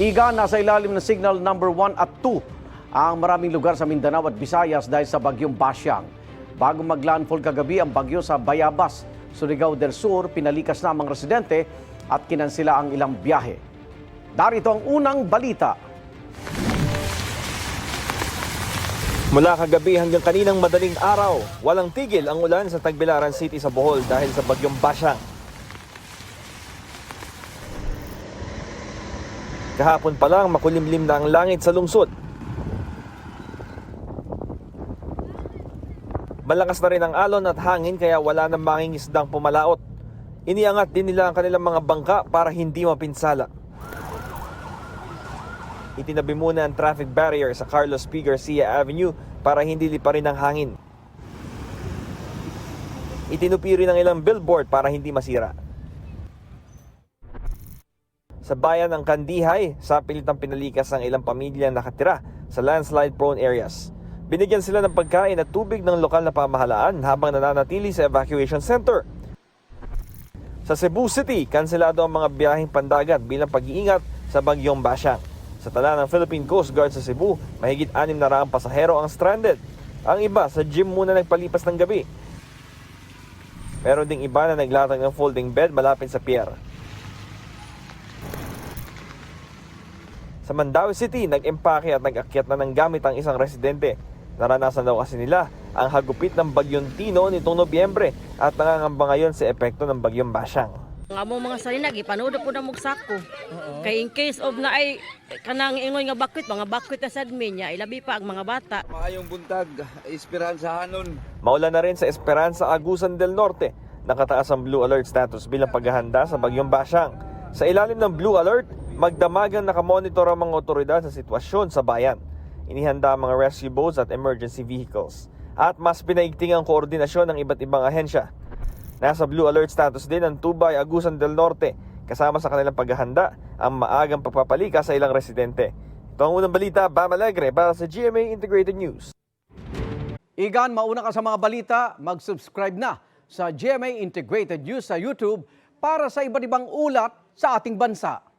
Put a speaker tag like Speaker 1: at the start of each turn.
Speaker 1: Iga, nasa ilalim ng signal number 1 at 2 ang maraming lugar sa Mindanao at Visayas dahil sa bagyong Basyang. Bago maglandfall kagabi ang bagyo sa Bayabas, Surigao del Sur, pinalikas na ang mga residente at kinansila ang ilang biyahe. Darito ang unang balita.
Speaker 2: Mula kagabi hanggang kaninang madaling araw, walang tigil ang ulan sa Tagbilaran City sa Bohol dahil sa bagyong Basyang. Kahapon pa lang makulimlim na ang langit sa lungsod. Malakas na rin ang alon at hangin kaya wala nang mangingisdang pumalaot. Iniangat din nila ang kanilang mga bangka para hindi mapinsala. Itinabi muna ang traffic barrier sa Carlos P. Garcia Avenue para hindi liparin ang hangin. Itinupi rin ang ilang billboard para hindi masira. Sa bayan ng Kandihay, sa pilitang pinalikas ang ilang pamilya nakatira sa landslide-prone areas. Binigyan sila ng pagkain at tubig ng lokal na pamahalaan habang nananatili sa evacuation center. Sa Cebu City, kanselado ang mga biyaheng pandagat bilang pag-iingat sa bagyong Basyang. Sa tala ng Philippine Coast Guard sa Cebu, mahigit 600 pasahero ang stranded. Ang iba sa gym muna nagpalipas ng gabi. Meron ding iba na naglatag ng folding bed malapit sa pier. Sa Mandaue City, nag-empake at nag-akyat na ng gamit ang isang residente. Naranasan daw kasi nila ang hagupit ng bagyong Tino nitong Nobyembre at nangangamba ngayon sa epekto ng bagyong Basyang.
Speaker 3: Nga mo mga salinag, ipanood po na mong sako. Kay in case of na ay kanang ingoy nga mga bakwit na sa admin niya, ilabi pa ang mga bata.
Speaker 4: Maayong buntag, Esperanza Hanon.
Speaker 2: Maulan na rin sa Esperanza, Agusan del Norte. Nakataas ang Blue Alert status bilang paghahanda sa bagyong Basyang. Sa ilalim ng Blue Alert, magdamagang nakamonitor ang mga otoridad sa sitwasyon sa bayan. Inihanda ang mga rescue boats at emergency vehicles. At mas pinaigting ang koordinasyon ng iba't ibang ahensya. Nasa Blue Alert status din ang Tubay, Agusan del Norte. Kasama sa kanilang paghahanda ang maagang pagpapalika sa ilang residente. Ito ang unang balita, Bam Alegre para sa GMA Integrated News.
Speaker 1: Igan, mauna ka sa mga balita, mag-subscribe na sa GMA Integrated News sa YouTube para sa iba't ibang ulat sa ating bansa.